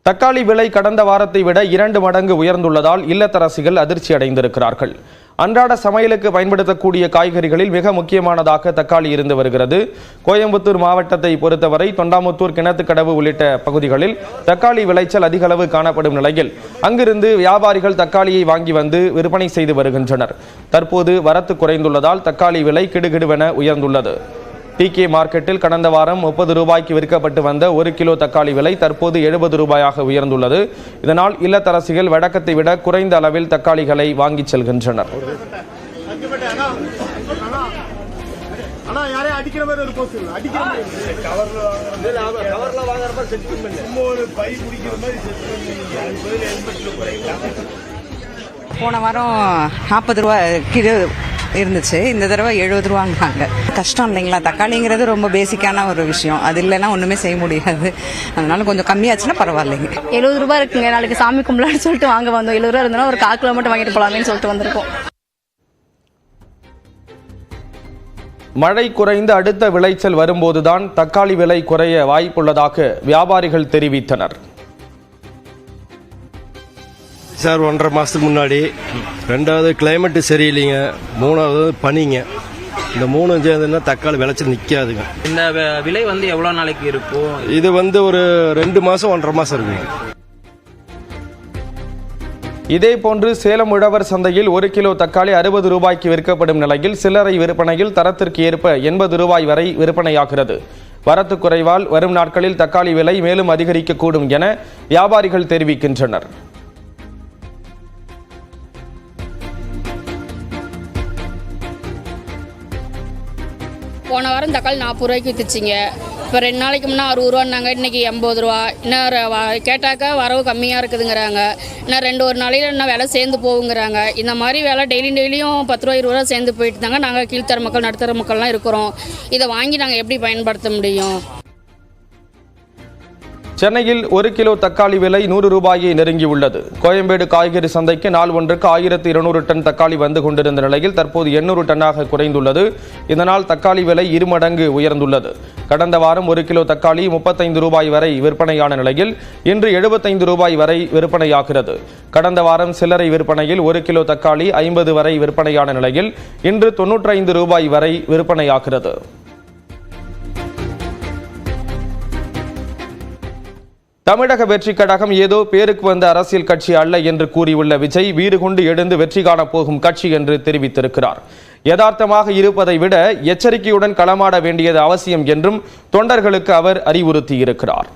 தக்காளி விலை கடந்த வாரத்தை விட 2 மடங்கு உயர்ந்துள்ளதால் இல்லத்தரசிகள் அதிர்ச்சி அடைந்திருக்கிறார்கள். அன்றாட சமையலுக்கு பயன்படுத்தக்கூடிய காய்கறிகளில் மிக முக்கியமானதாக தக்காளி இருந்து வருகிறது. கோயம்புத்தூர் மாவட்டத்தை பொறுத்தவரை தொண்டாமுத்தூர், கிணத்துக்கடவு உள்ளிட்ட பகுதிகளில் தக்காளி விளைச்சல் அதிக அளவு காணப்படும் நிலையில் அங்கிருந்து வியாபாரிகள் தக்காளியை வாங்கி வந்து விற்பனை செய்து வருகின்றனர். தற்போது வரத்து குறைந்துள்ளதால் தக்காளி விலை கிடுகிடுவென உயர்ந்துள்ளது. டிகே மார்க்கெட்டில் கடந்த வாரம் 30 ரூபாய்க்கு விற்கப்பட்டு வந்த 1 கிலோ தக்காளி விலை தற்போது 70 ரூபாயாக உயர்ந்துள்ளது. இதனால் இல்லத்தரசிகள் வழக்கத்தை விட குறைந்த அளவில் தக்காளிகளை வாங்கி செல்கின்றனர். போன வாரம் 40 ரூபா கிலோ இருந்துச்சு, இந்த தடவை 70 ரூபாங்கிறாங்க. கஷ்டம் இல்லைங்களா? தக்காளிங்கிறது ரொம்ப பேசிக்கான ஒரு விஷயம், அது இல்லைன்னா ஒன்றுமே செய்ய முடியாது. அதனால கொஞ்சம் கம்மியாச்சுன்னா பரவாயில்லைங்க. 70 ரூபா இருக்குங்க. நாளைக்கு சாமி கும்பலான்னு சொல்லிட்டு வாங்க வந்தோம். 70 ரூபா இருந்தாலும் ஒரு 1/4 கிலோ மட்டும் வாங்கிட்டு போலாமேன்னு சொல்லிட்டு வந்திருக்கோம். மழை குறைந்து அடுத்த விளைச்சல் வரும்போதுதான் தக்காளி விலை குறைய வாய்ப்புள்ளதாக வியாபாரிகள் தெரிவித்தனர். சார் 1.5 மாதத்துக்கு முன்னாடி, 2வது கிளைமேட்டு சரியில்லைங்க, 3வது பனிங்க. இந்த 3 சேர்ந்துன்னா தக்காளி விளைச்சல் நிற்காதுங்க. இந்த விலை எவ்வளோ நாளைக்கு இருக்கும்? இது ஒரு 2 மாதம் 1.5 மாதம் இருக்குங்க. இதே போன்று சேலம் உழவர் சந்தையில் 1 கிலோ தக்காளி 60 ரூபாய்க்கு விற்கப்படும் நிலையில் சில்லறை விற்பனையில் தரத்திற்கு ஏற்ப 80 ரூபாய் வரை விற்பனையாகிறது. வரத்து குறைவால் வரும் நாட்களில் தக்காளி விலை மேலும் அதிகரிக்கக்கூடும் என வியாபாரிகள் தெரிவிக்கின்றனர். போன வாரம் தக்காளி 40 ரூபாய்க்கு விற்றுச்சிங்க. இப்போ 2 நாளைக்கு முன்னே 60 ரூபான்னாங்க, இன்றைக்கி 80 ரூபா. இன்னும் கேட்டாக்கா வரவு கம்மியாக இருக்குதுங்கிறாங்க. இன்னும் ஒரு நாளையில் இன்னும் விலை சேர்ந்து போகுங்கிறாங்க. இந்த மாதிரி விலை டெய்லியும் 10 ரூபா 20 ரூபா சேர்ந்து போயிட்டு தாங்க நாங்கள் கீழ்த்தர மக்கள், நடுத்தர மக்கள்லாம் இருக்கிறோம். இதை வாங்கி நாங்கள் எப்படி பயன்படுத்த முடியும்? சென்னையில் 1 கிலோ தக்காளி விலை 100 ரூபாயை நெருங்கியுள்ளது. கோயம்பேடு காய்கறி சந்தைக்கு நாள் ஒன்றுக்கு 1200 டன் தக்காளி வந்து கொண்டிருந்த நிலையில் தற்போது 800 டன்னாக குறைந்துள்ளது. இதனால் தக்காளி விலை 2 மடங்கு உயர்ந்துள்ளது. கடந்த வாரம் 1 கிலோ தக்காளி 35 ரூபாய் வரை விற்பனையான நிலையில் இன்று 75 ரூபாய் வரை விற்பனையாகிறது. கடந்த வாரம் சில்லறை விற்பனையில் 1 கிலோ தக்காளி 50 வரை விற்பனையான நிலையில் இன்று 95 ரூபாய் வரை விற்பனையாகிறது. தமிழக வெற்றி கழகம் ஏதோ பேருக்கு வந்த அரசியல் கட்சி அல்ல என்று கூறியுள்ள விஜய் வீறு கொண்டு எழுந்து வெற்றி காணப் போகும் கட்சி என்று தெரிவித்திருக்கிறார். யதார்த்தமாக இருப்பதை விட எச்சரிக்கையுடன் களமாட வேண்டியது அவசியம் என்றும் தொண்டர்களுக்கு அவர் அறிவுறுத்தியிருக்கிறார்.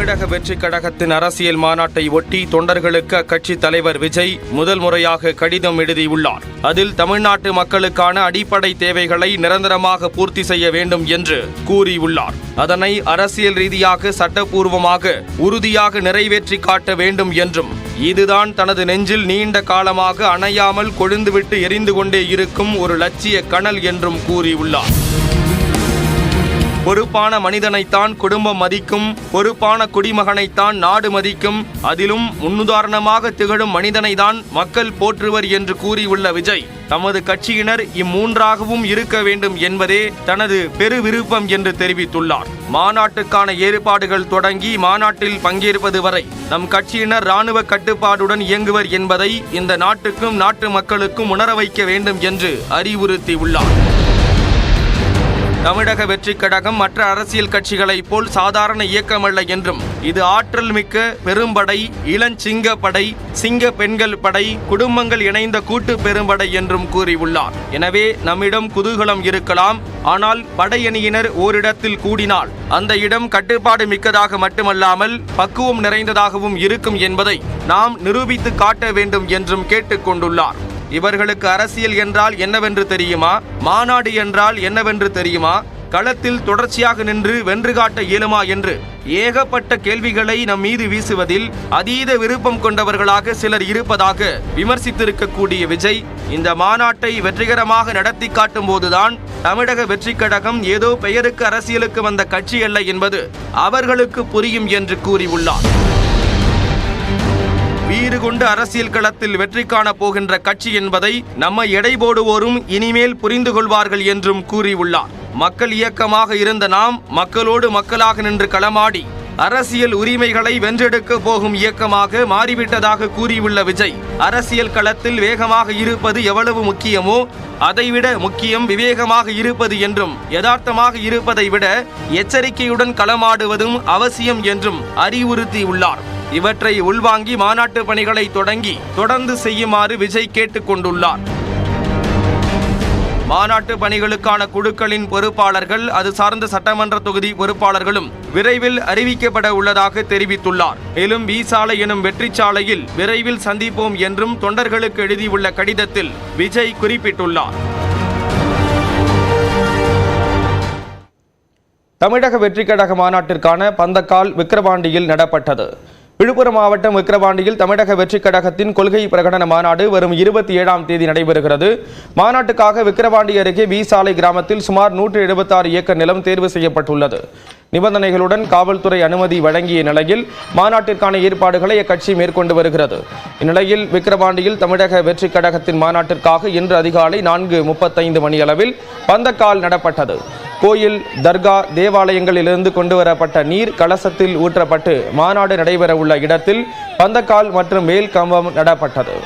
தமிழக வெற்றி கழகத்தின் அரசியல் மாநாட்டை ஒட்டி தொண்டர்களுக்கு அக்கட்சி தலைவர் விஜய் முதல் முறையாக கடிதம் எழுதியுள்ளார். அதில் தமிழ்நாட்டு மக்களுக்கான அடிப்படை தேவைகளை நிரந்தரமாக பூர்த்தி செய்ய வேண்டும் என்று கூறியுள்ளார். அதனை அரசியல் ரீதியாக சட்டப்பூர்வமாக உறுதியாக நிறைவேற்றி காட்ட வேண்டும் என்றும், இதுதான் தனது நெஞ்சில் நீண்ட காலமாக அணையாமல் கொழுந்துவிட்டு எரிந்து கொண்டே இருக்கும் ஒரு லட்சிய கனல் என்றும் கூறியுள்ளார். பொறுப்பான மனிதனைத்தான் குடும்பம் மதிக்கும், பொறுப்பான குடிமகனைத்தான் நாடு மதிக்கும், அதிலும் முன்னுதாரணமாக திகழும் மனிதனை தான் மக்கள் போற்றுவர் என்று கூறியுள்ள விஜய், தமது கட்சியினர் இம்மூன்றாகவும் இருக்க வேண்டும் என்பதே தனது பெரு விருப்பம் என்று தெரிவித்துள்ளார். மாநாட்டுக்கான ஏற்பாடுகள் தொடங்கி மாநாட்டில் பங்கேற்பது வரை நம் கட்சியினர் இராணுவ கட்டுப்பாடுடன் இயங்குவர் என்பதை இந்த நாட்டுக்கும் நாட்டு மக்களுக்கும் உணர வைக்க வேண்டும் என்று அறிவுறுத்தியுள்ளார். தமிழக வெற்றி கழகம் மற்ற அரசியல் கட்சிகளைப் போல் சாதாரண இயக்கமல்ல என்றும், இது ஆற்றல் மிக்க பெரும்படை, இளஞ்சிங்க படை, சிங்க பெண்கள் படை, குடும்பங்கள் இணைந்த கூட்டு பெரும்படை என்றும் கூறியுள்ளார். எனவே நம்மிடம் குதூகலம் இருக்கலாம், ஆனால் படையணியினர் ஓரிடத்தில் கூடினால் அந்த இடம் கட்டுப்பாடு மிக்கதாக மட்டுமல்லாமல் பக்குவம் நிறைந்ததாகவும் இருக்கும் என்பதை நாம் நிரூபித்து காட்ட வேண்டும் என்றும் கேட்டுக்கொண்டுள்ளார். இவர்களுக்கு அரசியல் என்றால் என்னவென்று தெரியுமா? மாநாடு என்றால் என்னவென்று தெரியுமா? களத்தில் தொடர்ச்சியாக நின்று வென்று காட்ட இயலுமா என்று ஏகப்பட்ட கேள்விகளை நம் மீது வீசுவதில் அதீத விருப்பம் கொண்டவர்களாக சிலர் இருப்பதாக விமர்சித்திருக்கக்கூடிய விஜய், இந்த மாநாட்டை வெற்றிகரமாக நடத்தி காட்டும் போதுதான் தமிழக வெற்றி கழகம் ஏதோ பெயருக்கு அரசியலுக்கு வந்த கட்சி அல்ல என்பது அவர்களுக்கு புரியும் என்று கூறியுள்ளார். வீறு கொண்டு அரசியல் களத்தில் வெற்றி காண போகின்ற கட்சி என்பதை நம்ம எடை போடுவோரும் இனிமேல் புரிந்து கொள்வார்கள் என்றும் கூறியுள்ளார். மக்கள் இயக்கமாக இருந்த நாம் மக்களோடு மக்களாக நின்று களமாடி அரசியல் உரிமைகளை வென்றெடுக்க போகும் இயக்கமாக மாறிவிட்டதாக கூறியுள்ள விஜய், அரசியல் களத்தில் வேகமாக இருப்பது எவ்வளவு முக்கியமோ அதைவிட முக்கியம் விவேகமாக இருப்பது என்றும், யதார்த்தமாக இருப்பதை விட எச்சரிக்கையுடன் களமாடுவதும் அவசியம் என்றும் அறிவுறுத்தியுள்ளார். இவற்றை உள்வாங்கி மாநாட்டு பணிகளை தொடர்ந்து செய்யுமாறு விஜய் கேட்டுக் கொண்டுள்ளார். மாநாட்டு பணிகளுக்கான குழுக்களின் பொறுப்பாளர்கள், அது சார்ந்த சட்டமன்ற தொகுதி பொறுப்பாளர்களும் விரைவில் அறிவிக்கப்பட உள்ளதாக தெரிவித்துள்ளார். மேலும் வி சாலை எனும் வெற்றி சாலையில் விரைவில் சந்திப்போம் என்றும் தொண்டர்களுக்கு எழுதியுள்ள கடிதத்தில் விஜய் குறிப்பிட்டுள்ளார். தமிழக வெற்றி கழக மாநாட்டிற்கான பந்தக்கால் விக்கிரவாண்டியில் நடப்பட்டது. விழுப்புரம் மாவட்டம் விக்கிரவாண்டியில் தமிழக வெற்றி கழகத்தின் கொள்கை பிரகடன மாநாடு வரும் 27ஆம் தேதி நடைபெறுகிறது. மாநாட்டுக்காக விக்கிரவாண்டி அருகே வி சாலை கிராமத்தில் சுமார் 176 ஏக்கர் நிலம் தேர்வு செய்யப்பட்டுள்ளது. நிபந்தனைகளுடன் காவல்துறை அனுமதி வழங்கிய நிலையில் மாநாட்டிற்கான ஏற்பாடுகளை அக்கட்சி மேற்கொண்டு வருகிறது. இந்நிலையில் விக்கிரவாண்டியில் தமிழக வெற்றி கழகத்தின் மாநாட்டிற்காக இன்று அதிகாலை 4:35 மணியளவில் பந்தக்கால் நடப்பட்டது. கோயில், தர்கா, தேவாலயங்களிலிருந்து கொண்டுவரப்பட்ட நீர் கலசத்தில் ஊற்றப்பட்டு மாநாடு நடைபெற உள்ள இடத்தில் பந்தக்கால் மற்றும் வேல் கம்பம் நடப்பட்டது.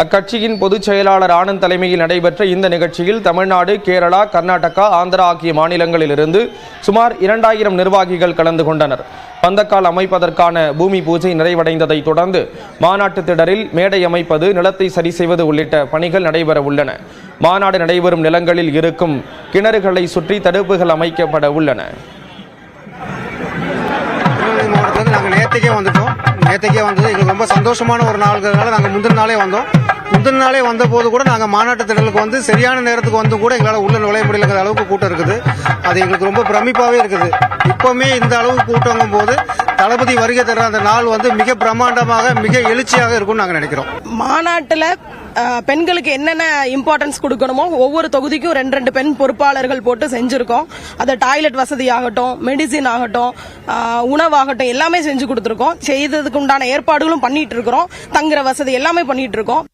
அக்கட்சியின் பொதுச் செயலாளர் ஆனந்த் தலைமையில் நடைபெற்ற இந்த நிகழ்ச்சியில் தமிழ்நாடு, கேரளா, கர்நாடகா, ஆந்திரா ஆகிய மாநிலங்களிலிருந்து சுமார் 2000 நிர்வாகிகள் கலந்து கொண்டனர். பந்தக்கால் அமைப்பதற்கான பூமி பூஜை நிறைவடைந்ததை தொடர்ந்து மாநாட்டு திடலில் மேடை அமைப்பது, நிலத்தை சரி செய்வது உள்ளிட்ட பணிகள் நடைபெற உள்ளன. மாநாடு நடைபெறும் நிலங்களில் இருக்கும் கிணறுகளை சுற்றி தடுப்புகள் அமைக்கப்பட உள்ளன. நாங்கள் நேற்றுக்கே வந்தது எங்களுக்கு ரொம்ப சந்தோஷமான ஒரு நாளுங்கிறதுனால நாங்கள் முந்தின நாளே வந்த போது கூட நாங்கள் மாநாட்டு திடலுக்கு சரியான நேரத்துக்கு கூட எங்களால் உள்ள நுழைய முடியலங்கிற அளவுக்கு கூட்டம் இருக்குது. அது எங்களுக்கு ரொம்ப பிரமிப்பாகவே இருக்குது. இப்போவுமே இந்த அளவுக்கு கூட்டங்கும் போது தளபதி வருகை தர அந்த நாள் மிக பிரம்மாண்டமாக, மிக எழுச்சியாக இருக்கும்னு நாங்கள் நினைக்கிறோம். மாநாட்டில் பெண்களுக்கு என்னென்ன இம்பார்ட்டன்ஸ் கொடுக்கணுமோ ஒவ்வொரு தொகுதிக்கும் 2 பெண் பொறுப்பாளர்கள் போட்டு செஞ்சிருக்கோம். அது டாய்லெட் வசதி ஆகட்டும், மெடிசின் ஆகட்டும், உணவாகட்டும் எல்லாமே செஞ்சு கொடுத்துருக்கோம். செய்ததுக்கு உண்டான ஏற்பாடுகளும் பண்ணிட்டு இருக்கிறோம். தங்குற வசதி எல்லாமே பண்ணிட்டு இருக்கோம்.